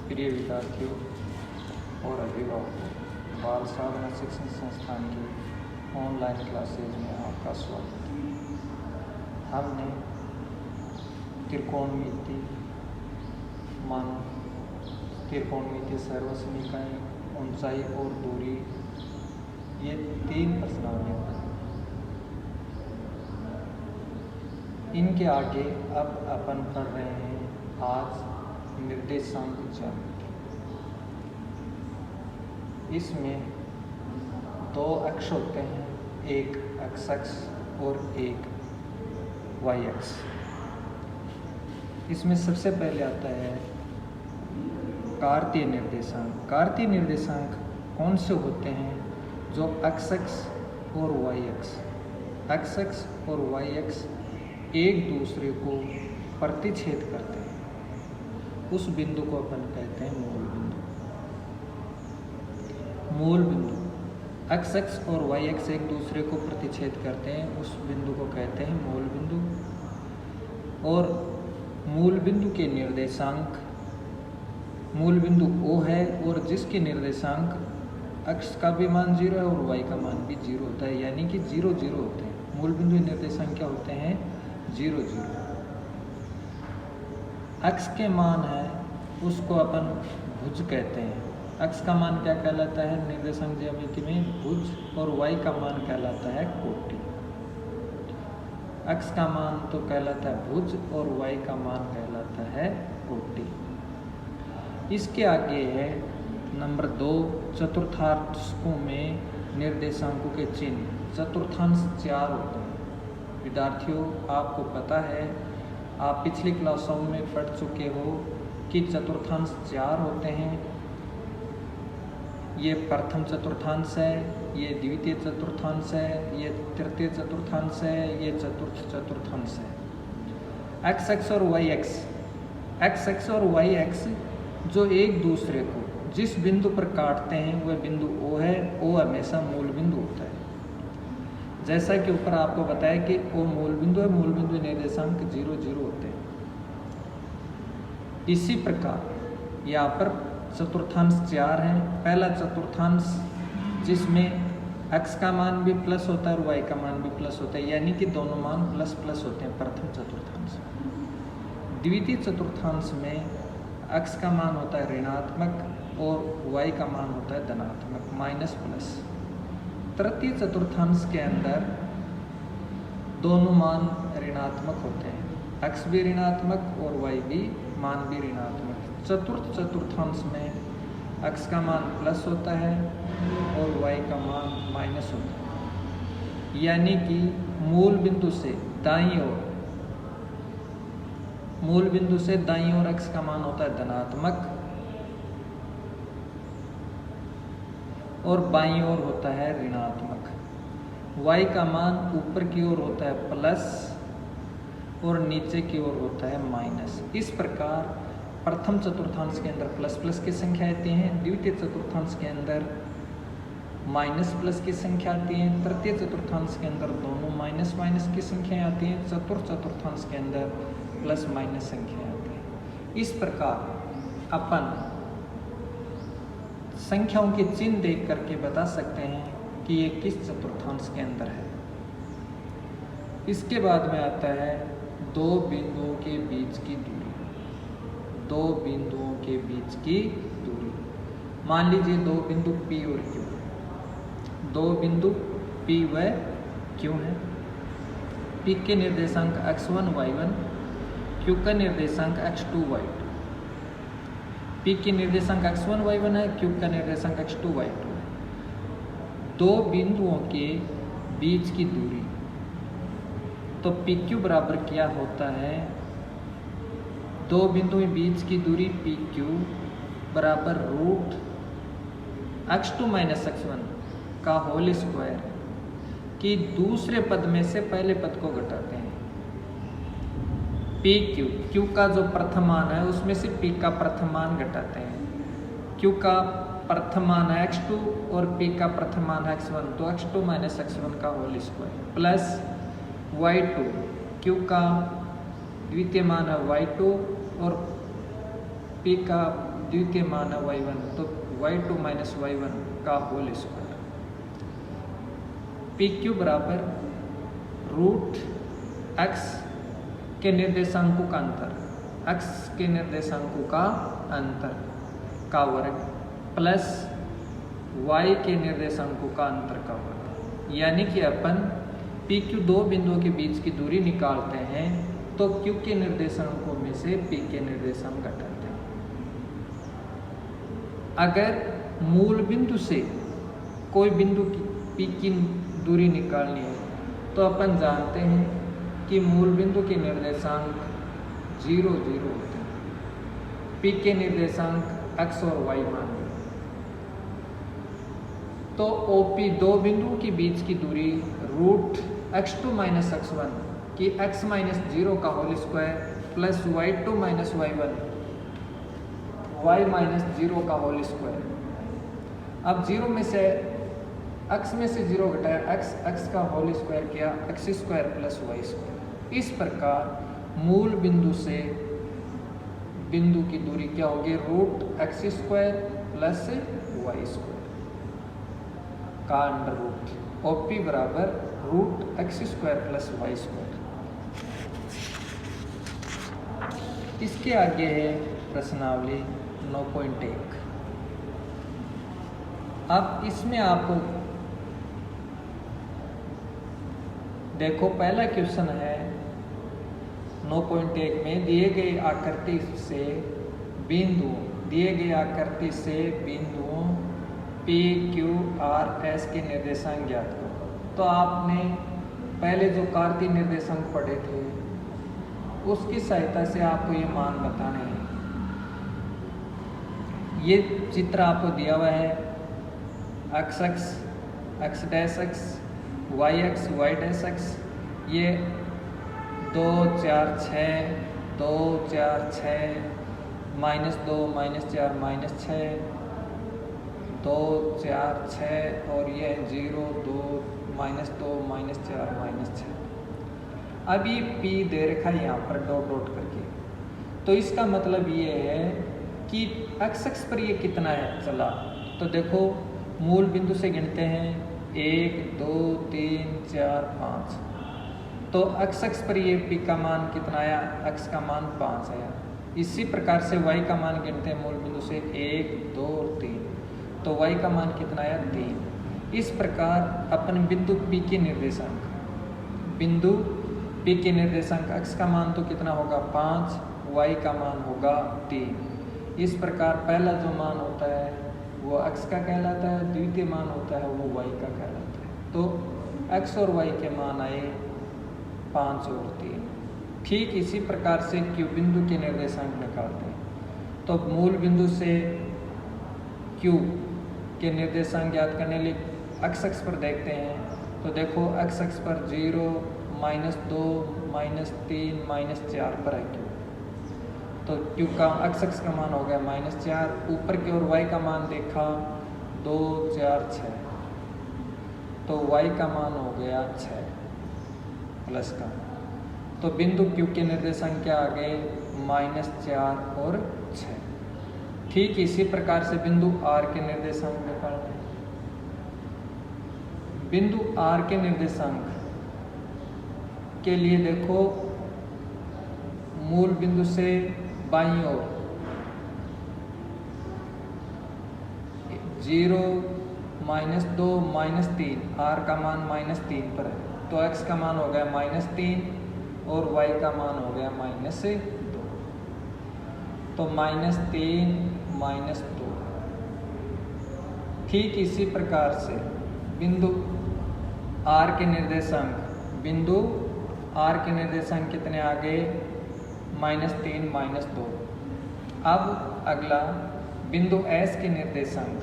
प्रिय विद्यार्थियों और अभिभावकों, बाल साधना शिक्षण संस्थान की ऑनलाइन क्लासेज में आपका स्वागत है। हमने त्रिकोणमिति, त्रिकोणमिति, सर्वसमीकरण, ऊंचाई और दूरी, ये 3 प्रश्नावलियाँ पढ़ी। इनके आगे अब अपन पढ़ रहे हैं आज निर्देशांक ज्यामिति। इसमें 2 अक्ष होते हैं, एक x अक्ष और एक y अक्ष। इसमें सबसे पहले आता है कार्तीय निर्देशांक। कार्तीय निर्देशांक कौन से होते हैं? जो x अक्ष और y अक्ष और y अक्ष एक दूसरे को प्रतिच्छेद करते हैं, उस बिंदु को अपन कहते हैं मूल बिंदु। मूल बिंदु x अक्ष और y अक्ष एक दूसरे को प्रतिच्छेद करते हैं, उस बिंदु को कहते हैं मूल बिंदु। और मूल बिंदु के निर्देशांक, मूल बिंदु O है और जिसके निर्देशांक x का भी मान 0 है और y का मान भी 0 होता है, यानी कि 0 0 होते हैं। मूल बिंदु के निर्देशांक क्या होते हैं? 0 0। x के मान है उसको अपन भुज कहते हैं। x का मान क्या कहलाता है निर्देशांक ज्यामिति में? भुज। और y का मान कहलाता है कोटि। x का मान तो कहलाता है भुज और y का मान कहलाता है कोटि। इसके आगे है नंबर 2, चतुर्थांशों में निर्देशांकों के चिन्ह। चतुर्थांश 4 होते हैं। विद्यार्थियों, आपको पता है, आप पिछली क्लासों में पढ़ चुके हो कि चतुर्थांश 4 होते हैं। ये प्रथम चतुर्थांश है, ये द्वितीय चतुर्थांश है, ये तृतीय चतुर्थांश है, ये चतुर्थ चतुर्थांश है। x अक्ष और y अक्ष, x अक्ष और y अक्ष जो एक दूसरे को जिस बिंदु पर काटते हैं वह बिंदु O है। O हमेशा मूल बिंदु होता है। जैसा कि ऊपर आपको बताया कि O मूल बिंदु है, मूल बिंदु निर्देशांक 0 0 होते हैं। इसी प्रकार यहाँ पर चतुर्थांश 4 हैं। पहला चतुर्थांश जिसमें x का मान भी प्लस होता है और y का मान भी प्लस होता है, यानी कि दोनों मान प्लस प्लस होते हैं प्रथम चतुर्थांश। द्वितीय चतुर्थांश में x का मान होता है ऋणात्मक और y का मान होता है धनात्मक, माइनस प्लस। तृतीय चतुर्थांश के अंदर दोनों मान ऋणात्मक होते हैं, x भी ऋणात्मक और y भी मान भी ऋणात्मक। चतुर्थ चतुर्थांश में x का मान प्लस होता है और y का मान माइनस होता है, यानी कि मूल बिंदु से दाईं ओर, मूल बिंदु से दाईं ओर x का मान होता है धनात्मक और बाईं ओर होता है ऋणात्मक। y का मान ऊपर की ओर होता है प्लस और नीचे की ओर होता है माइनस। इस प्रकार प्रथम चतुर्थांश के अंदर प्लस प्लस की संख्या आती हैं, द्वितीय चतुर्थांश के अंदर माइनस प्लस की संख्या आती है, तृतीय चतुर्थांश के अंदर दोनों माइनस माइनस की संख्याएं आती हैं, चतुर्थ चतुर्थांश के अंदर प्लस माइनस संख्याएं आती हैं। इस प्रकार अपन संख्याओं के चिन्ह देख करके बता सकते हैं कि ये किस चतुर्थांश के अंदर है। इसके बाद में आता है 2 बिंदुओं के बीच की दूरी। 2 बिंदुओं के बीच की दूरी, मान लीजिए 2 बिंदु P और Q। 2 बिंदु P व Q हैं। P के निर्देशांक x1 y1, Q का निर्देशांक x2 y2। P के निर्देशांक x1 y1 है, Q का निर्देशांक x2 y2 है। 2 बिंदुओं के बीच की दूरी, तो PQ बराबर क्या होता है? 2 बिंदुओं के बीच की दूरी PQ बराबर रूट x2 माइनस x1 का होल स्क्वायर कि दूसरे पद में से पहले पद को घटाते हैं। PQ, Q का जो प्रथम मान है उसमें से P का प्रथम मान घटाते हैं। Q का प्रथम मान है x2 और P का प्रथम मान है x1, तो x2 माइनस x1 का whole square plus y2, Q का द्वितीय मान है y2 और P का द्वितीय मान है y1, तो y2 माइनस y1 का होल स्क्वायर। PQ बराबर रूट x के निर्देशांकों का अंतर, x के निर्देशांकों का अंतर का वर्ग प्लस y के निर्देशांकों का अंतर का वर्ग। यानी कि अपन PQ दो बिंदुओं के बीच की दूरी निकालते हैं तो Q के निर्देशांकों में से P के निर्देशांक घटाते हैं। अगर मूल बिंदु से कोई बिंदु की P की दूरी निकालनी है तो अपन जानते हैं कि मूल बिंदु के निर्देशांक 0, 0 होते हैं। P के निर्देशांक x और y मान लें तो OP दो बिंदुओं के बीच की दूरी रूट x2 माइनस x1 की x माइनस 0 का whole square plus y2 minus y1 y minus 0 का होल स्क्वायर। अब 0 में से x में से 0 घटाया x का होल स्क्वायर किया x square plus y square. इस प्रकार मूल बिंदु से बिंदु की दूरी क्या होगी, root x square plus y square का अंडर रूट। OP बराबर root x square plus y square. इसके आगे है प्रश्नावली 9.1। अब इसमें आप देखो, पहला क्वेश्चन है 9.1 में दिए गए आकृति से बिंदुओं P, Q, R, S के निर्देशांक ज्ञात करो। तो आपने पहले जो कार्तीय निर्देशांक पढ़े थे उसकी सहायता से आपको ये मान बताने हैं। ये चित्र आपको दिया हुआ है, x x, x dash x, y x, y dash x। ये 2, 4, 6, 2, 4, 6, -2, -4, -6, 2, 4, 6 और ये 0, 2, -2, -4, -6। अब ये P दे रखा है यहाँ पर डॉट डॉट करके, तो इसका मतलब ये है कि x अक्ष पर ये कितना है चला। तो देखो मूल बिंदु से गिनते हैं 1, 2, 3, 4, 5। तो x अक्ष पर ये P का मान कितना आया, x का मान 5 आया। इसी प्रकार से y का मान गिनते हैं मूल बिंदु से 1, 2 और 3। तो y का मान कितना आया, 3। इस प्रकार अपन बिंदु P के निर्देशांक x का मान तो कितना होगा 5, y का मान होगा 3। इस प्रकार पहला जो मान होता है वो x का कहलाता है, द्वितीय मान होता है वो y का कहलाता है। तो x और y के मान आए 5 और 3। ठीक इसी प्रकार से Q बिंदु के निर्देशांक निकालते हैं। तो मूल बिंदु से Q के निर्देशांक ज्ञात करने के लिए x अक्ष पर देखते हैं। तो देखो x अक्ष पर 0, -2, -3, -4 पर है Q। तो Q का x अक्ष का मान हो गया -4। ऊपर की ओर y का मान देखा 2, 4, 6। तो y का मान हो गया 6 प्लस का। तो बिंदु Q के निर्देशांक क्या आ गए, -4 और 6। ठीक इसी प्रकार से बिंदु R के निर्देशांक निकालना है। बिंदु R के निर्देशांक के लिए देखो मूल बिंदु से बाईं ओर 0, -2, -3, R का मान -3 पर है। तो x का मान हो गया -3 और y का मान हो गया -2। तो -3, -2। ठीक इसी प्रकार से बिंदु R के निर्देशांक कितने आ गए, -3, -2। अब अगला बिंदु S के निर्देशांक।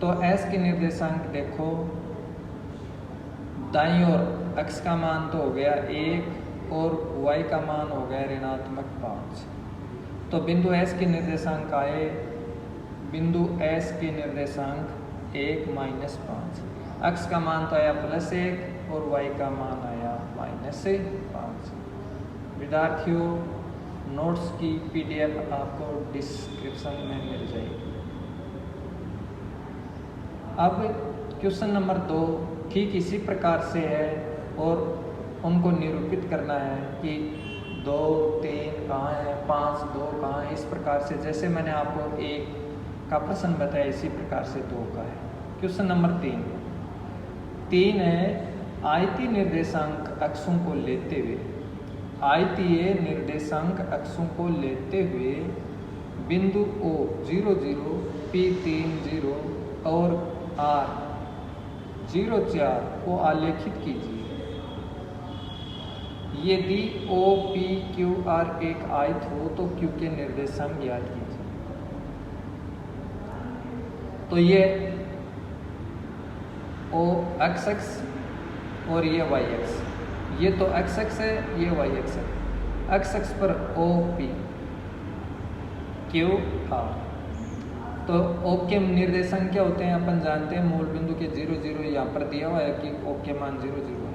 तो S के निर्देशांक देखो दाईं ओर x का मान तो हो गया 1 और y का मान हो गया ऋणात्मक 5। तो बिंदु S के निर्देशांक आए, बिंदु S के निर्देशांक 1, -5। x का मान तो आया +1 और y का मान आया -5। विद्यार्थियों नोट्स की PDF आपको डिस्क्रिप्शन में मिल जाएगी। अब क्वेश्चन नंबर 2 ठीक इसी प्रकार से है और उनको निरूपित करना है कि 2 3 कहाँ है, 5 2 कहाँ है। इस प्रकार से जैसे मैंने आपको 1 का प्रश्न बताया इसी प्रकार से 2 का है। क्वेश्चन नंबर 3 है आयतीय निर्देशांक अक्षों को लेते हुए, आयतीय निर्देशांक अक्षों को लेते हुए बिंदु O 0 0 P 3 0 और R 0 4 को आलेखित कीजिए। यदि O P Q R एक आयत हो तो Q के निर्देशांक ज्ञात कीजिए। तो ये O x अक्ष और ये y अक्ष, ये तो x अक्ष है, ये y अक्ष है। x अक्ष पर O P Q R, तो O के निर्देशांक क्या होते हैं अपन जानते हैं। मूल बिंदु के 0 0 यहाँ पर दिया हुआ है कि O के मान 0 0 है।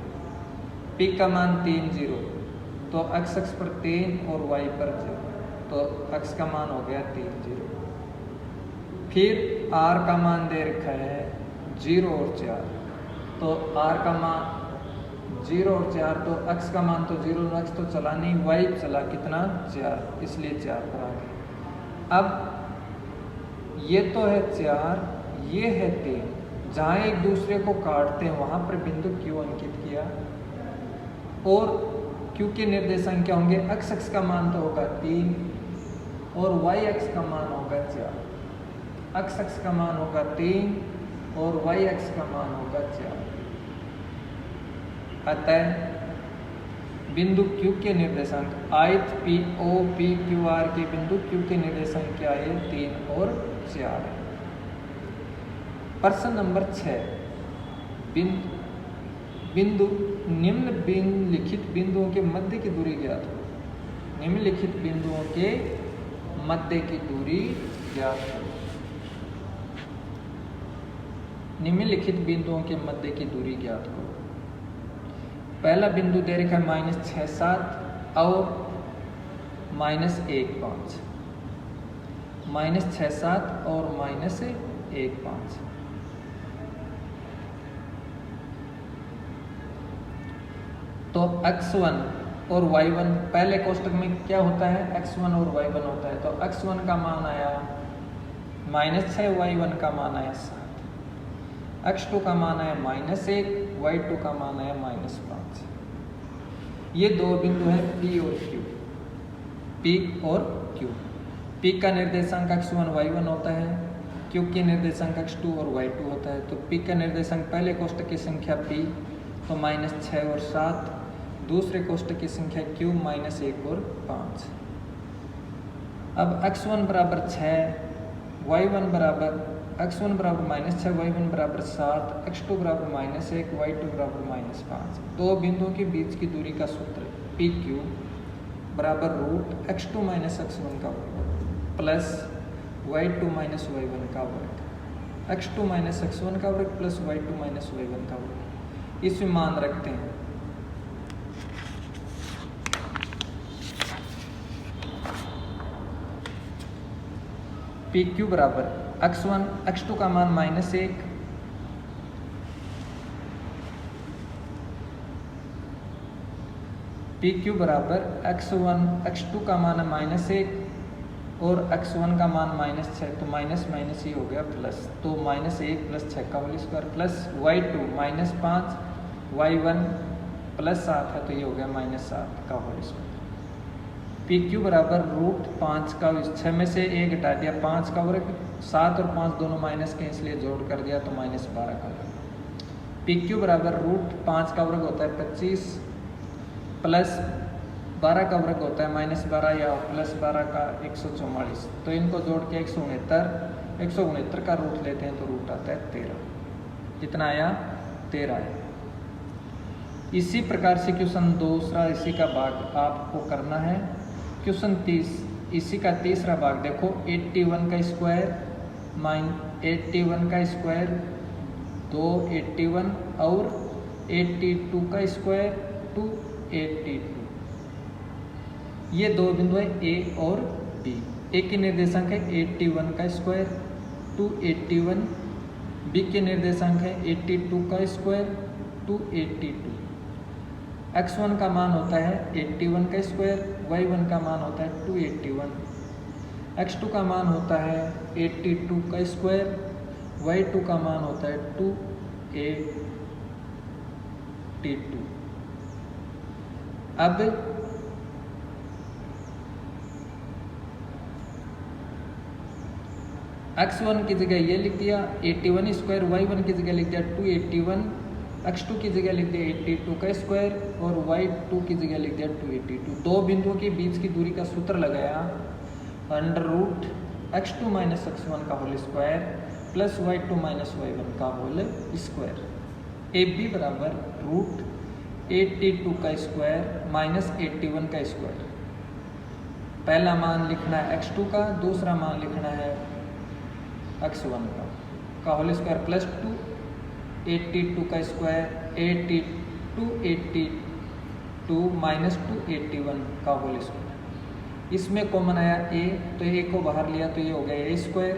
P का मान 3 0, तो x अक्ष पर 3 और y पर 0, तो x का मान हो गया 3 0। फिर R का मान दे रखा है 0 और 4, तो R का मान 0 और 4, तो x का मान तो 0, x तो चला नहीं, y चला कितना 4, इसलिए 4 पर आ गया। अब ये तो है 4, ये है 3, जहाँ एक दूसरे को काटते हैं वहाँ पर बिंदु Q अंकित किया। और Q के निर्देशांक क्या होंगे, x अक्ष का मान तो होगा 3 और y अक्ष का मान होगा 4। x अक्ष का मान होगा 3 और y अक्ष का मान होगा 4। अतः बिंदु Q के निर्देशांक आयत P O P Q R के बिंदु Q के निर्देशांक क्या है, 3 और 4 है। प्रश्न नंबर 6 बिंदु निम्नलिखित बिंदुओं के मध्य की दूरी ज्ञात हो। निम्नलिखित बिंदुओं के मध्य की दूरी ज्ञात हो। निम्नलिखित बिंदुओं के मध्य की दूरी ज्ञात हो। पहला बिंदु दे रखा है -6 7 और -1 5, -6 7 और -1 5। तो x1 और y1 पहले कोष्टक में क्या होता है, x1 और y1 होता है। तो x1 का मान आया -6, y1 का मान आया 7, x2 का मान आया -1, y2 का मान आया -5। ये दो बिंदु हैं P और Q, P और Q। P का निर्देशांक x1 y1 होता है, Q के निर्देशांक x2 और y2 होता है। तो P का निर्देशांक पहले कोष्टक की संख्या P तो -6 और 7, दूसरे कोष्टक की संख्या Q -1 और 5। अब x1 बराबर 6, y1 बराबर x1 बराबर -6, y1 बराबर 7, x2 बराबर -1, y2 बराबर -5। दो बिंदुओं के बीच की दूरी का सूत्र PQ बराबर √x2 - x1 का वर्ग प्लस y2 - y1 का वर्ग, x2 - x1 का वर्ग प्लस y2 - y1 का वर्ग। इसमें मान रखते हैं PQ बराबर x1 x2 का मान -1, PQ बराबर x1 x2 का मान -1 और x1 का मान -6, तो माइनस माइनस ही हो गया प्लस, तो -1 + 6 का whole square plus y2 -5, y1 +7 है तो ये हो गया -7 का होल स्क्वायर। PQ बराबर √5 का, 6 में से 1 घटा दिया 5 का वर्ग, 7 और 5 दोनों माइनस के इसलिए जोड़ कर दिया तो -12 का वर्ग। PQ बराबर √5 का वर्ग होता है 25 प्लस 12 का वर्ग होता है -12 या +12 का 144, तो इनको जोड़ के 169 का रूट लेते हैं तो रूट आता है 13। कितना आया, 13 है। इसी प्रकार से क्वेश्चन दूसरा इसी का भाग आपको करना है। क्वेश्चन 30 इसी का तीसरा भाग देखो, 81 का स्क्वायर -81 का स्क्वायर 281 और 82 का स्क्वायर 282। ये दो बिंदु है ए और बी। ए के निर्देशांक है 81 का स्क्वायर 281, बी के निर्देशांक है 82 का स्क्वायर 282। x1 का मान होता है 81 का स्क्वायर, y1 का मान होता है 281, x2 का मान होता है 82 का स्क्वायर, y2 का मान होता है 282। अब x1 की जगह ये लिख दिया 81 स्क्वायर, y1 की जगह लिख दिया 281, x2 की जगह लिख दिया 82 का स्क्वायर और y2 की जगह लिख दिया 282। दो बिंदुओं के बीच की दूरी का सूत्र लगाया under root x2 minus x1 का whole square plus y2 minus y1 का होल स्क्वायर। ए बी बराबर रूट 82 का स्क्वायर माइनस 81 का स्क्वायर। पहला मान लिखना है x2 का, दूसरा मान लिखना है x1 का होल स्क्वायर प्लस 282 का स्क्वायर 282 माइनस 281 का होल स्क्वायर। इसमें कॉमन आया a, तो a को बाहर लिया तो ये हो गया a स्क्वायर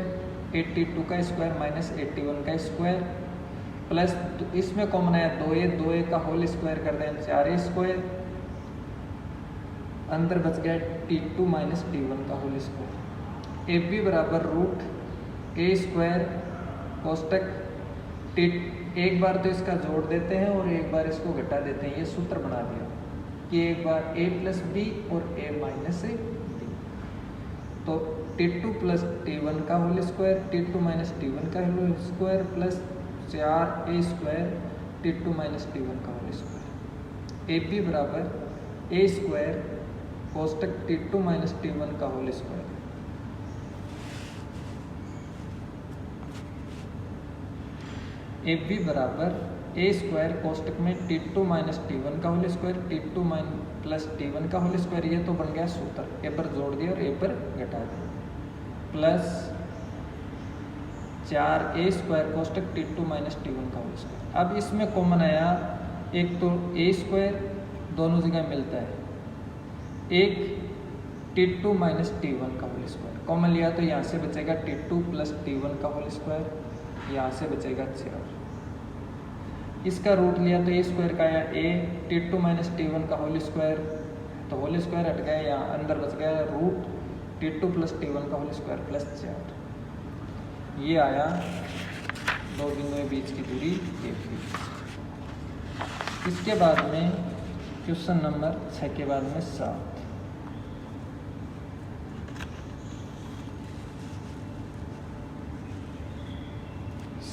82 का स्क्वायर माइनस 81 का स्क्वायर प्लस इसमें कॉमन आया 2a का होल स्क्वायर कर दें 4a स्क्वायर, अंदर बच गया t2 माइनस t1 का होल स्क्वायर। ए बी बराबर रूट ए स्क्वायर कोष्टक एक बार तो इसका जोड़ देते हैं और एक बार इसको घटा देते हैं। ये सूत्र बना दिया कि एक बार a प्लस बी और a माइनस बी, तो t2 प्लस t1 का whole square t2 minus t1 का whole square plus 4a square t2 minus t1 का होल स्क्वायर। ए बी बराबर a स्क्वायर कोष्टक t2 माइनस t1 का whole square. A B बराबर ए square कोष्टक में t2 minus t1 का whole square t2 plus t1 का whole square. ये तो बन गया सूत्र, ए पर जोड़ दिया और ए पर घटा दिया प्लस 4a स्क्वायर कोष्टक t2 माइनस t1 का होल स्क्वायर। अब इसमें कॉमन आया एक तो a स्क्वायर दोनों जगह मिलता है, एक t2 माइनस t1 का होल स्क्वायर कॉमन लिया तो यहाँ से बचेगा t2 प्लस t1 का होल स्क्वायर, यहाँ से बचेगा 4। इसका रूट लिया तो a स्क्वायर का आया a t2 माइनस t1 का होल स्क्वायर, तो होल स्क्वायर हट गया, यहाँ अंदर बच गया रूट t2 प्लस t1 का होल स्क्वायर प्लस 4। ये आया दो बिंदुओं के बीच की दूरी a बी। इसके बाद में क्वेश्चन नंबर 6 के बाद में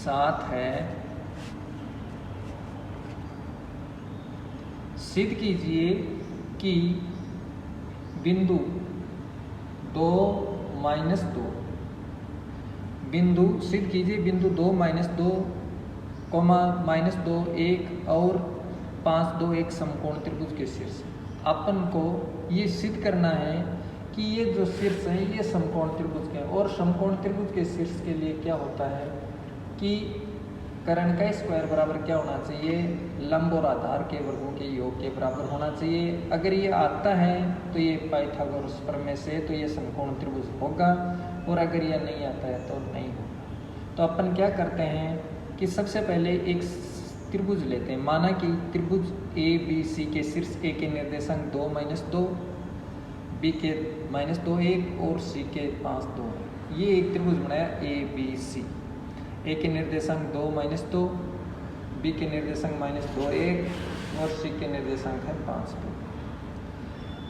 7 है सिद्ध कीजिए कि बिंदु 2 माइनस 2 सिद्ध कीजिए बिंदु 2 माइनस 2 कोमा माइनस 2 1 और 5 2 एक समकोण त्रिभुज के शीर्ष। अपन को ये सिद्ध करना है कि ये जो शीर्ष है ये समकोण त्रिभुज के हैं और समकोण त्रिभुज के शीर्ष के लिए क्या होता है कि कर्ण का स्क्वायर बराबर क्या होना चाहिए, लंब और आधार के वर्गों के योग के बराबर होना चाहिए। अगर ये आता है तो ये पाइथागोरस प्रमेय से तो ये समकोण त्रिभुज होगा और अगर ये नहीं आता है तो नहीं होगा। तो अपन क्या करते हैं कि सबसे पहले एक त्रिभुज लेते हैं। माना कि त्रिभुज ए बी सी के शीर्ष ए के निर्देशांक 2 माइनस 2, बी के माइनस 2 1 और सी के 5 2 है। ये एक त्रिभुज बनाया ए बी सी। ए के निर्देशांक 2 माइनस 2, बी के निर्देशांक माइनस 2 1 और सी के निर्देशांक है 5 2।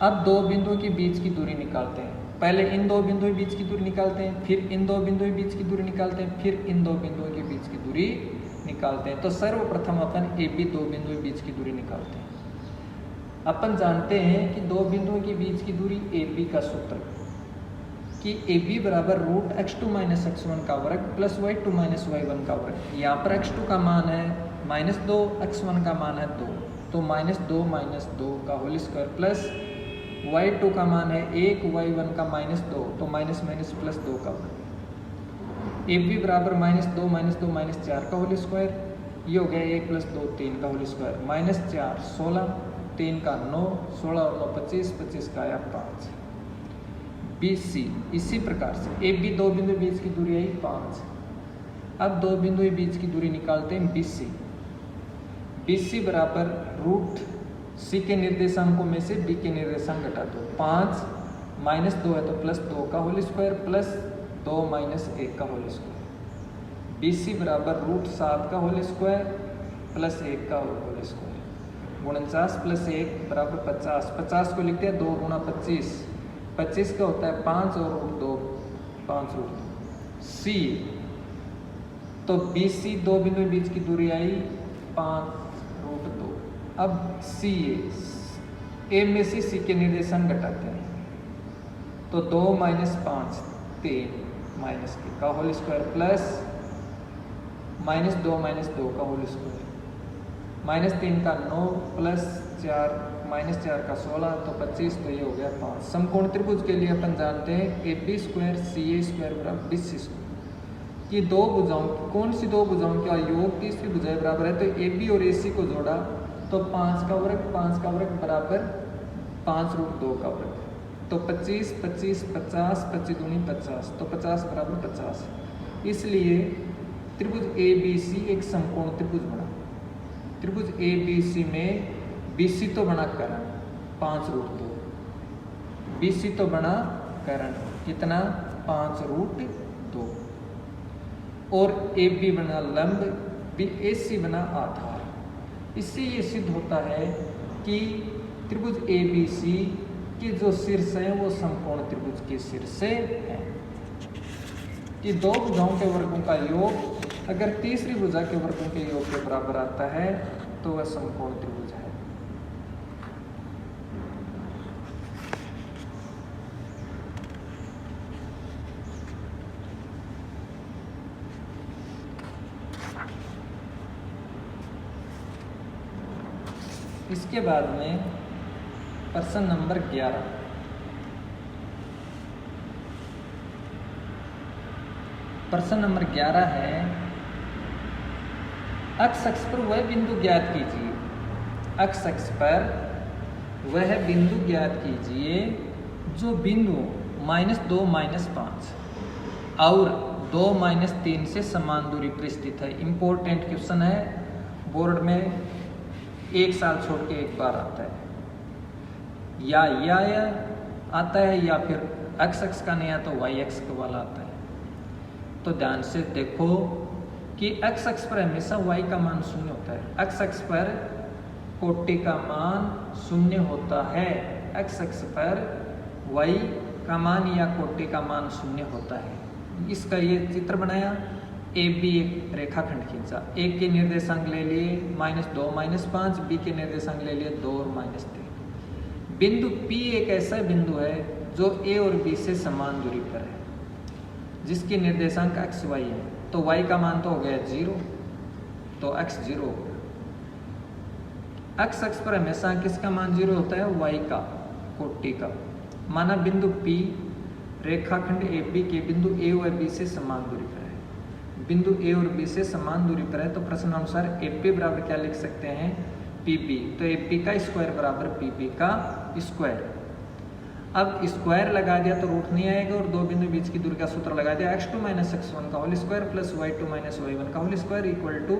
अब दो बिंदुओं के बीच की दूरी निकालते हैं। पहले इन दो बिंदुओं के बीच की दूरी निकालते हैं, फिर इन दो बिंदुओं के बीच की दूरी निकालते हैं, फिर इन दो बिंदुओं के बीच की दूरी निकालते हैं। तो सर्वप्रथम अपन ए बी दो बिंदुओं के बीच की दूरी निकालते हैं। अपन जानते हैं कि दो बिंदुओं के बीच की दूरी ए बी का सूत्र कि ए बी बराबर रूट x2 माइनस x1 का वर्ग प्लस y2 माइनस y1 का वर्ग। यहाँ पर x2 का मान है -2, x1 का मान है 2, तो -2 माइनस 2 का होल स्क्वायर प्लस y2 का मान है 1, y1 का -2, तो माइनस माइनस प्लस 2 का वर्ग। ए बी बराबर -2 माइनस 2 माइनस 4 का होल स्क्वायर, ये हो गया 1 प्लस 2 3 का होल स्क्वायर, -4 16 3 का 9, 16 और 9 25, 25 का आया 5। BC इसी प्रकार से AB दो बिंदु बीच की दूरी आई 5। अब दो बिंदु के बीच की दूरी निकालते हैं BC। BC बराबर रूट C के निर्देशांकों में से B के निर्देशांक घटा दो। 5 माइनस 2 है तो प्लस 2 का होल स्क्वायर प्लस 2 माइनस 1 का होल स्क्वायर। BC बराबर रूट 7 का होल स्क्वायर प्लस 1 का होल स्क्वायर। 49 प्लस 1 बराबर 50। 50 को लिखते हैं 2 गुणा 25। 25 का होता है 5 और रूट 2 5 रूट 2। C तो BC दो बिंदु के बीच की दूरी आई 5 रूट 2। अब A में से C के निर्देशांक घटाते हैं तो 2 माइनस 5 3 माइनस का होल स्क्वायर प्लस माइनस 2 का होल स्क्वायर माइनस 3 का 9 प्लस 4 माइनस 4 का 16 तो 25 तो ये हो गया 5। समकोण त्रिभुज के लिए अपन जानते हैं AB स्क्वायर CA स्क्वायर बराबर BC स्क्वायर। ये दो भुजाओं कौन सी दो भुजाओं का योग तीसरी भुजाएं बराबर है तो AB और AC को जोड़ा तो 5 का वर्ग बराबर 5 रूट 2 का वर्ग। तो 25 25 50 25 दूनी 50 तो 50 बराबर 50। इसलिए त्रिभुज ABC एक समकोण त्रिभुज बना। त्रिभुज ABC में BC तो बना करण 5 रूट 2, BC तो बना करण कितना 5 रूट 2 और AB बना लंब AC बना आधार। इससे ये सिद्ध होता है कि त्रिभुज ABC की जो शीर्ष है वो समकोण त्रिभुज के शीर्ष है। कि दो भुजाओं के वर्गों का योग अगर तीसरी भुजा के वर्गों के योग के बराबर आता है तो वह समकोण त्रिभुज है। इसके बाद में प्रश्न नंबर 11। प्रश्न नंबर 11 है अक्ष अक्ष पर वह बिंदु ज्ञात कीजिए। अक्ष अक्ष पर वह बिंदु ज्ञात कीजिए जो बिंदु -2 -5 और 2 -3 से समान दूरी पर स्थित है। इंपॉर्टेंट क्वेश्चन है, बोर्ड में एक साल छोड़ के एक बार आता है। या आता है या फिर एक्स अक्ष का नहीं आता तो वाई अक्ष का वाला आता है। तो ध्यान से देखो कि एक्स अक्ष पर हमेशा वाई का मान 0 होता है। एक्स अक्ष पर कोटि का मान 0 होता है। एक्स अक्ष पर वाई का मान या कोटि का मान 0 होता है। इसका ये चित्र बनाया। AB एक रेखाखंड खींचा। A के निर्देशांक ले लिए -2 -5, B के निर्देशांक ले लिए 2 और -3। बिंदु P एक ऐसा बिंदु है जो A और B से समान दूरी पर है, जिसके निर्देशांक x y है। तो y का मान तो हो गया 0, तो x 0 हो गया। x अक्ष पर हमेशा किसका मान 0 होता है? y का, कोटि का। माना बिंदु P रेखाखंड AB के बिंदु A और B से समान दूरी पर है। बिंदु A और B से समान दूरी पर है तो प्रश्न अनुसार AP बराबर क्या लिख सकते हैं? PB। तो AP का स्क्वायर बराबर PB का स्क्वायर। अब स्क्वायर लगा दिया तो रूट नहीं आएगा और दो बिंदु बीच की दूरी का सूत्र लगा दिया। x2 - x1 का whole square plus y2 - y1 का whole square equal to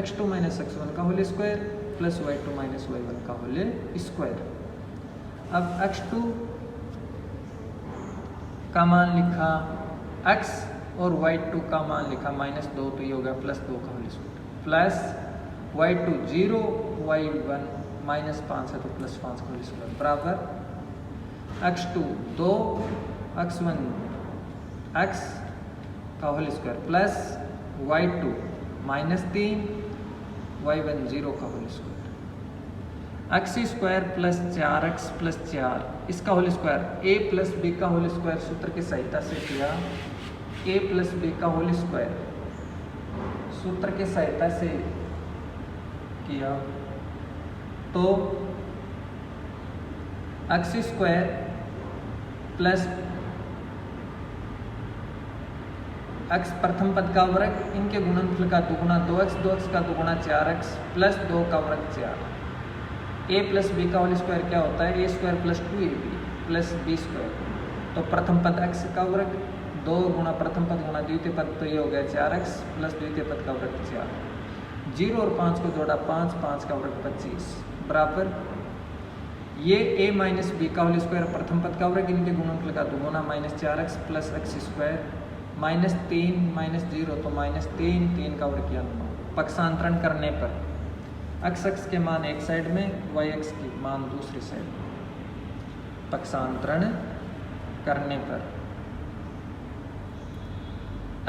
x2 - x1 का whole square plus y2 - y1 का होल स्क्वायर। अब x2 का मान लिखा x और y2 का मान लिखा -2 तो ये हो गया +2 का whole square plus y2 0 y1 -5 है तो +5 का होल स्क्वायर बराबर x2 2 x1 x का whole square plus y2 -3 y1 0 का whole square. x square plus 4x plus 4 इसका whole square a plus b का होल स्क्वायर सूत्र की सहायता से किया। a प्लस b का होल स्क्वायर सूत्र की सहायता से किया तो x स्क्वायर प्लस x प्रथम पद का वर्ग इनके गुणनफल का दुगुना 2x का दुगुना 4x प्लस 2 का वर्ग 4 ए प्लस बी का होल स्क्वायर क्या होता है? A square plus 2ab plus B square. तो प्रथम पद x का वर्ग 2 गुणा प्रथम पद गुणा द्वितीय पद, तो ये हो गया 4x प्लस द्वितीय पद का वर्ग 4। 0 और 5 को जोड़ा 5, 5 का वर्ग 25 बराबर ये a माइनस बी का होल स्क्वायर प्रथम पद का वर्ग, इनके गुणनफल का दुगुना minus 4x plus x square minus 3 minus 0 तो माइनस 3, 3 का वर्ग किया 9। पक्षांतरण करने पर x के मान एक साइड में, y के मान दूसरी साइड में। पक्षांतरण करने पर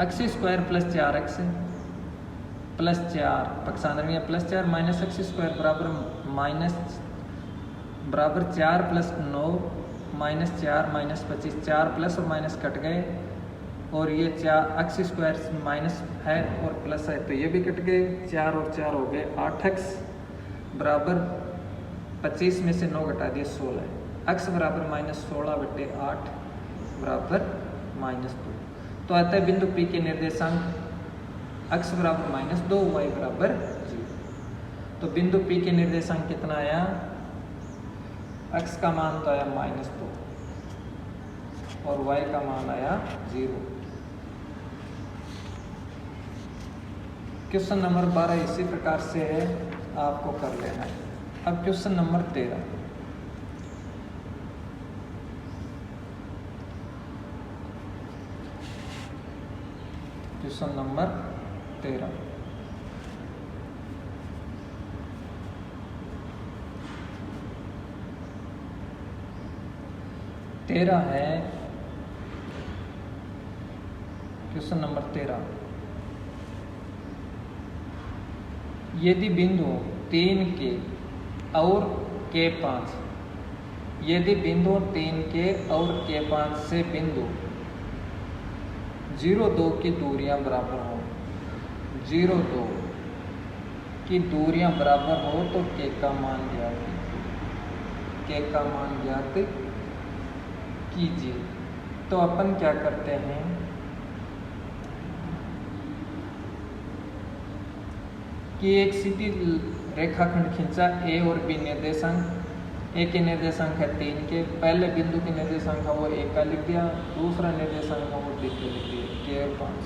x square plus 4x plus 4 पक्षांतरण किया प्लस 4 माइनस x स्क्वायर बराबर 4 प्लस 9 माइनस 4 माइनस 25, 4 प्लस और माइनस कट गए और ये 4 x स्क्वायर माइनस है और प्लस है तो ये भी कट गए, 4 और 4 हो गए 8x बराबर 25 में से 9 घटा दिए 16, x बराबर माइनस 16/8 बराबर माइनस 2। तो अतः बिंदु P के निर्देशांक x बराबर माइनस 2, y बराबर 0। तो बिंदु P के निर्देशांक कितना आया? x का मान तो आया माइनस 2 और y का मान आया 0। क्वेश्चन नंबर 12 इसी प्रकार से है, आपको कर लेना है। अब क्वेश्चन नंबर 13, क्वेश्चन नंबर 13 है क्वेश्चन नंबर 13। यदि बिंदु 3 के और के 5 यदि बिंदु 3 के और के 5 से बिंदु 0,2 की दूरियां बराबर हो, 0,2 की दूरियां बराबर हो तो के का मान ज्ञात कीजिए। तो अपन क्या करते हैं, कि एक सीधी रेखाखंड खींचा, ए और बी निर्देशांक। ए के निर्देशांक है 3 के, पहले बिंदु के निर्देशांक है वो ए का लिख दिया, दूसरा निर्देशांक है वो बी के लिख दिया, के और 5।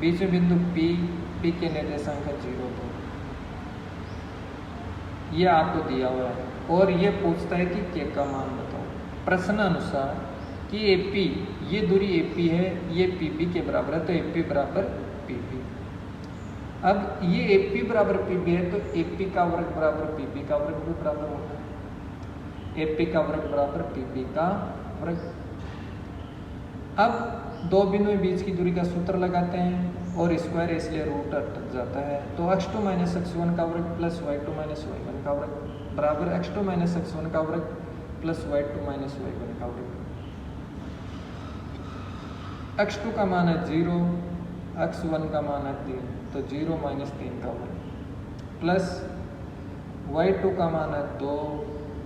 बीच में बिंदु पी के निर्देशांक है 0,2। ये आपको दिया हुआ है और ये पूछता है कि के का मान बताओ। प्रश्न अनुसार कि AP, ये दूरी AP है, ये PB के बराबर है, तो AP बराबर PB। अब ये AP बराबर PB है तो AP का वर्ग बराबर PB का वर्ग भी बराबर होगा। AP का वर्ग बराबर PB का वर्ग। अब दो बिंदु के बीच की दूरी का सूत्र लगाते हैं और स्क्वायर इसलिए रूट हट जाता है, तो x2 माइनस x1 का वर्ग प्लस y2 माइनस y1 का वर्ग बराबर x2 माइनस x1 का वर्ग प्लस y2 माइनस y1 का वर्ग। x2 का मान है 0, x1 का मान है 3, तो 0 माइनस 3 का वर्ग प्लस y2 का मान है 2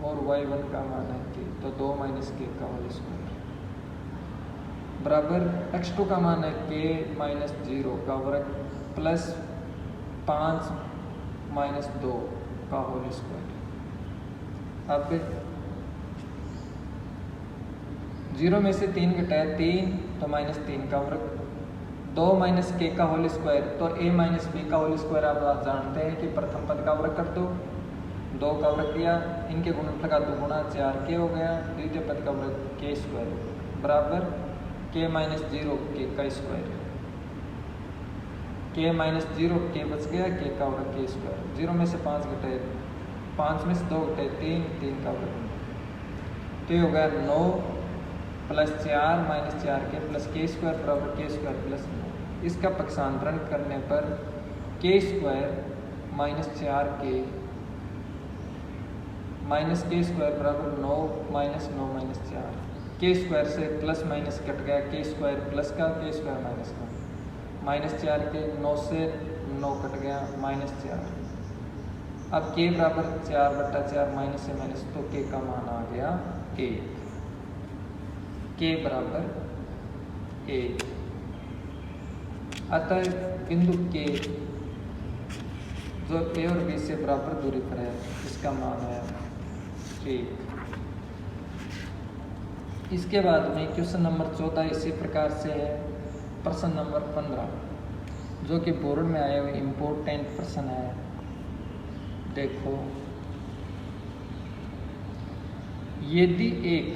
और y1 का मान है 3, तो 2 माइनस k का होल स्क्वायर बराबर x2 का मान है k माइनस 0 का वर्ग प्लस 5 माइनस 2 का होल स्क्वायर। अब 0 में से 3 घटाया 3 तो माइनस 3 का वर्ग, 2 माइनस k का होल स्क्वायर, तो a माइनस b का होल स्क्वायर आप जानते हैं कि प्रथम पद का वर्ग कर दो, 2 का वर्ग किया, इनके गुणनफल का 2 गुणा 4k हो गया, द्वितीय पद का वर्ग k स्क्वायर बराबर k माइनस 0 k का स्क्वायर, k माइनस 0 k बच गया, k का वर्ग k स्क्वायर। 0 में से 5 घटाए 5 में से 2 घटाए 3, 3 का वर्ग, तो ये हो गया 9 plus 4 minus 4k plus k square बराबर k स्क्वायर प्लस 9। इसका पक्षांतरण करने पर k square minus 4k minus k square बराबर 9 माइनस 9 माइनस 4, k स्क्वायर से प्लस माइनस कट गया, k स्क्वायर प्लस का, k स्क्वायर माइनस का, माइनस 4k, 9 से 9 कट गया, माइनस 4। अब k बराबर 4/4 माइनस से माइनस, तो k का मान आ गया 1, k बराबर 1। अतः बिंदु k जो ए और बी से बराबर दूरी पर है, इसका मान है 1। इसके बाद में क्वेश्चन नंबर 14 इसी प्रकार से है। प्रश्न नंबर 15 जो कि बोर्ड में आए हुए इम्पोर्टेंट प्रश्न है। देखो, यदि एक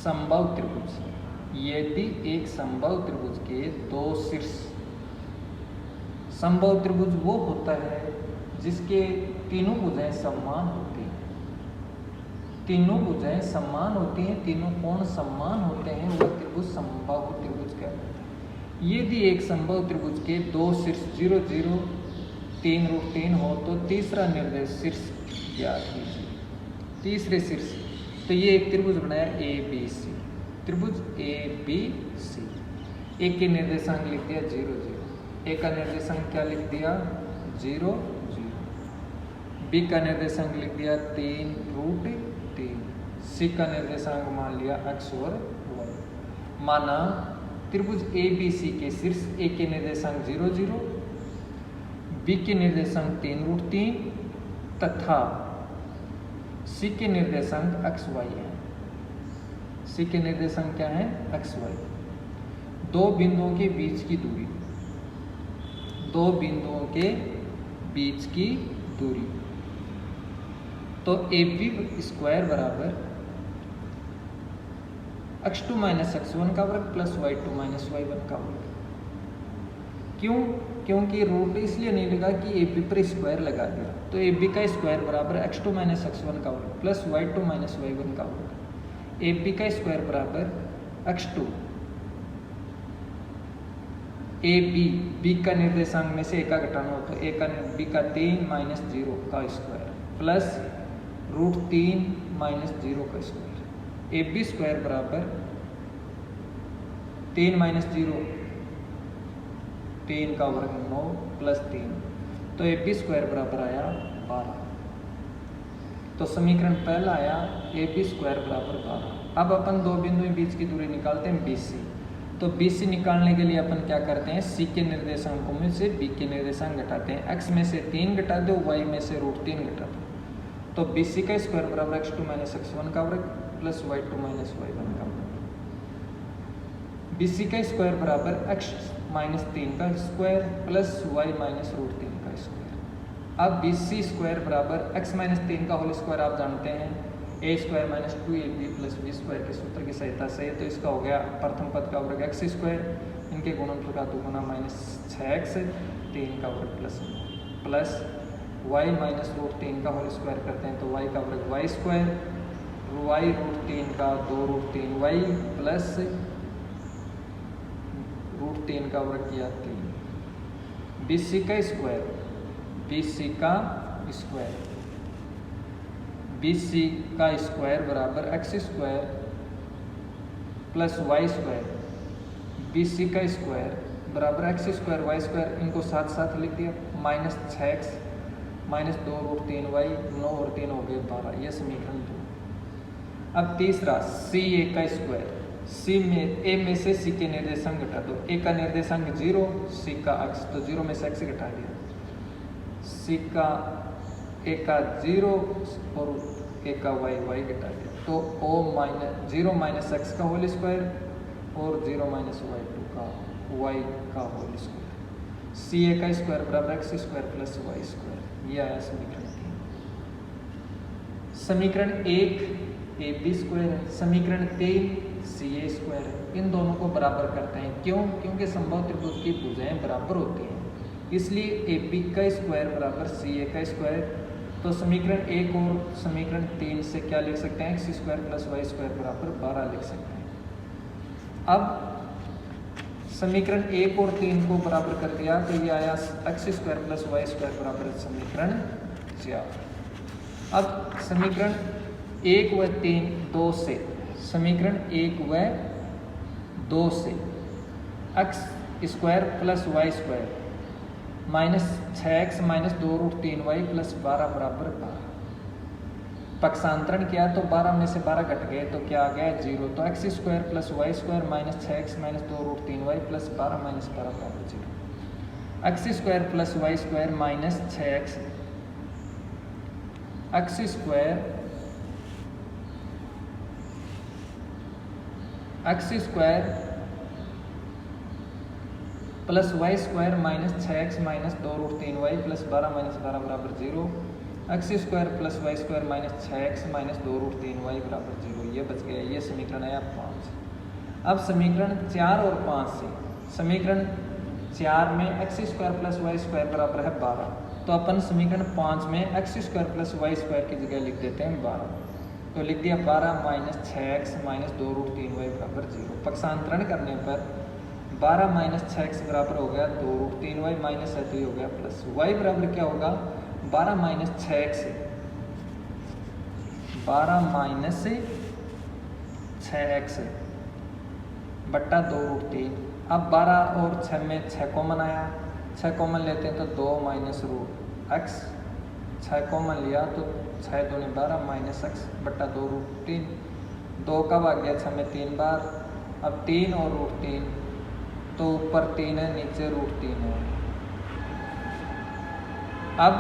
समबाहु त्रिभुज, यदि एक समबाहु त्रिभुज के दो शीर्ष, समबाहु त्रिभुज वो होता है जिसके तीनों भुजाएं समान होती हैं, तीनों भुजाएं समान होती हैं, तीनों कोण समान होते हैं, वह त्रिभुज समबाहु त्रिभुज कहलाता है। यदि एक समबाहु त्रिभुज के दो शीर्ष 0 0 3 √3 हो तो तीसरा निर्देश शीर्ष ज्ञात कीजिए। तीसरे शीर्ष, तो ये एक त्रिभुज बनाया ABC, त्रिभुज ABC। एक के निर्देशांक लिख दिया 0 0, ए का निर्देशांक क्या लिख दिया 0 0, बी का निर्देशांक लिख दिया 3 √3, सी का निर्देशांक मान लिया x और y। माना त्रिभुज ABC के शीर्ष ए के निर्देशांक 0 0, बी के निर्देशांक 3 √3 तथा सी के निर्देशांक x y है। सी के निर्देशांक क्या है x y। दो बिंदुओं के बीच की दूरी, दो बिंदुओं के बीच की दूरी, तो AB² बराबर x2 - x1 का वर्ग प्लस y2 - y1 का वर्ग। क्यों? क्योंकि रूट इसलिए नहीं लगा कि AB पर स्क्वायर लगा दिया, तो AB का स्क्वायर बराबर x2 - x1 का वर्ग प्लस y2 - y1 का वर्ग। AB का स्क्वायर बराबर x2, AB B का निर्देशांक में से ए का घटाना हो तो B का 3 - 0 का स्क्वायर प्लस √3 - 0 का स्क्वायर। AB² बराबर 3 - 0 3 का वर्ग 9 प्लस 3, तो AB² बराबर आया 12। तो समीकरण पहला आया AB² बराबर 12। अब अपन दो बिंदुओं के बीच की दूरी निकालते हैं BC। तो BC निकालने के लिए अपन क्या करते हैं, C के निर्देशांकों में से B के निर्देशांक घटाते हैं। x में से 3 घटा दो, y में से √3 घटा दो, तो BC का स्क्वायर बराबर x2 - x1 का वर्ग प्लस y2 - y1 का वर्ग। BC का स्क्वायर बराबर x - 3 का स्क्वायर प्लस y - √3 का स्क्वायर। अब BC² बराबर x - 3 का होल स्क्वायर आप जानते हैं a² - 2ab + b² के सूत्र की सहायता से, तो इसका हो गया प्रथम पद का वर्ग x², इनके गुणनफल का दुगुना -6x 3 का वर्ग प्लस y - √3 का होल स्क्वायर करते हैं तो y का वर्ग y², y √3 का 2 √3y प्लस √3 का वर्ग किया 3। BC का स्क्वायर, BC का स्क्वायर बराबर x² प्लस y²। BC का स्क्वायर बराबर x² y², इनको साथ साथ लिख दिया, -6x -2 √3y, 9 और 3 हो गए 12। यह समीकरण 2। अब तीसरा CA का स्क्वायर, C में A में से C के निर्देशांक घटा दो, A का निर्देशांक 0, C का x, तो 0 में से x घटा दिया, C का A का 0 और A का y घटा दिया, तो 0 - x का होल स्क्वायर और 0 - y2 का y का होल स्क्वायर। CA का स्क्वायर बराबर x² प्लस y²। यह आया समीकरण 3। समीकरण 1 AB² है, समीकरण 3 CA² है। इन दोनों को बराबर करते हैं। क्यों? क्योंकि समबाहु त्रिभुज की भुजाएं बराबर होती हैं, इसलिए AB का स्क्वायर बराबर CA का स्क्वायर। तो समीकरण 1 और समीकरण 3 से क्या लिख सकते हैं, x² प्लस y² बराबर 12 लिख सकते हैं। अब समीकरण 1 और 3 को बराबर कर दिया तो ये आया x² प्लस y² बराबर समीकरण 4। अब समीकरण 1 व 3 2 से, समीकरण 1 व 2 से x² plus y² -6x -2 √3y plus 12 बराबर 12। पक्षांतरण किया तो 12 में से 12 घट गए तो क्या आ गया 0। तो x² plus y² -6x -2 √3y plus 12 - 12 बराबर 0। X square plus y square minus 6x, x square plus y square minus 6x minus 2√3y plus 12 minus 12 बराबर 0, x square plus y square minus 6x minus 2√3y बराबर 0। ये बच गया, ये समीकरण आया 5। अब समीकरण 4 और 5 से, समीकरण 4 में x square plus y square बराबर है 12, तो अपन समीकरण 5 में x square plus y square की जगह लिख देते हैं 12। तो लिख दिया 12 माइनस 6x माइनस 2√3y बराबर 0। पक्षांतरण करने पर 12 माइनस 6x बराबर हो गया 2√3y माइनस है तो ये हो गया प्लस y बराबर क्या होगा 12 माइनस 6x, 12 माइनस 6x बट्टा 2√3। अब 12 और 6 में 6 कॉमन आया, 6 कॉमन लेते हैं तो 2 माइनस √x, 6 कॉमन लिया तो 6 दूनी 12 माइनस x बट्टा 2√3। 2 कब आ गया 6 में 3 बार, अब 3 और √3 तो ऊपर 3 है नीचे √3 है। अब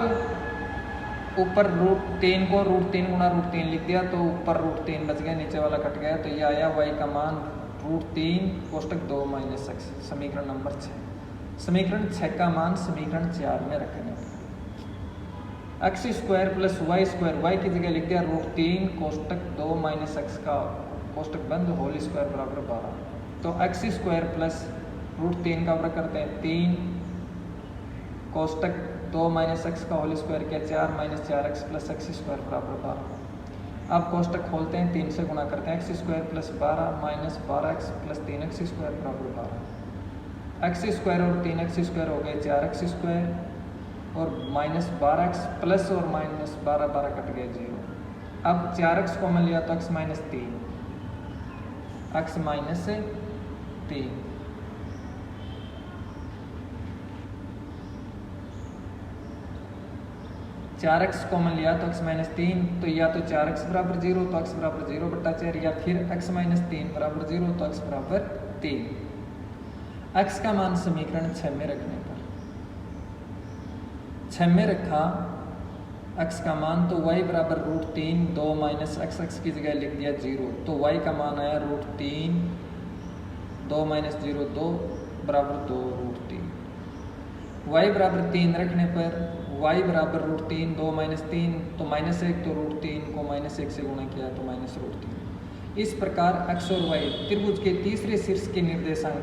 ऊपर √3 को √3 गुणा √3 लिख दिया तो ऊपर √3 बच गया, नीचे वाला कट गया, तो ये आया y का मान √3 कोष्टक 2 माइनस x, समीकरण नंबर 6। समीकरण 6 का मान समीकरण 4 में रखने पर x square plus y square, y की जगह लिख दिया √3 कोष्टक 2 माइनस x का कोष्टक बंद होल स्क्वायर बराबर 12। तो एक्स स्क्वायर प्लस √3 का वर्ग करते हैं 3 कोष्टक 2 माइनस x का होल स्क्वायर किया 4 minus 4x plus x square बराबर 12। अब कोष्टक खोलते हैं 3 से गुणा करते हैं, x square plus 12 minus 12x plus 3x square बराबर 12। एक्स स्क्वायर और 3x स्क्वायर हो गए 4x स्क्वायर और माइनस 12x प्लस और माइनस 12 12 कट गए 0। अब 4x कॉमन लिया तो x माइनस 3, x माइनस 3, चार एक्स कॉमन लिया तो x माइनस 3, तो या तो 4x बराबर 0 तो x बराबर 0 बट्टा 4, या फिर x माइनस 3 बराबर 0 तो x बराबर 3। x का मान समीकरण 6 में रखने पर 6 में रखा x का मान, तो y बराबर √3 2 माइनस x की जगह लिख दिया 0, तो y का मान आया √3 2 माइनस 0 2 बराबर 2√3। y बराबर 3 रखने पर y बराबर √3 2 माइनस 3 तो माइनस 1, तो √3 को माइनस 1 से गुणा किया तो माइनस √3। इस प्रकार x और y त्रिभुज के तीसरे शीर्ष के निर्देशांक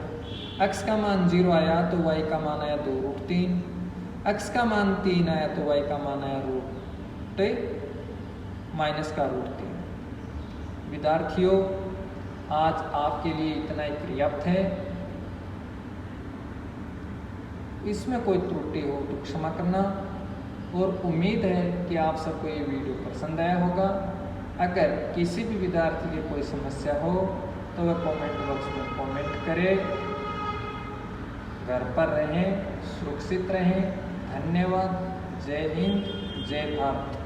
x का मान 0 आया तो y का मान आया 2√3, x का मान 3 आया तो y का मान आया माइनस का √3। विद्यार्थियों, आज आपके लिए इतना ही पर्याप्त है। इसमें कोई त्रुटि हो तो क्षमा करना, और उम्मीद है कि आप सबको ये वीडियो पसंद आया होगा। अगर किसी भी विद्यार्थी की कोई समस्या हो तो वह कमेंट बॉक्स में कमेंट करें। घर पर रहें, सुरक्षित रहें। धन्यवाद। जय हिंद, जय भारत।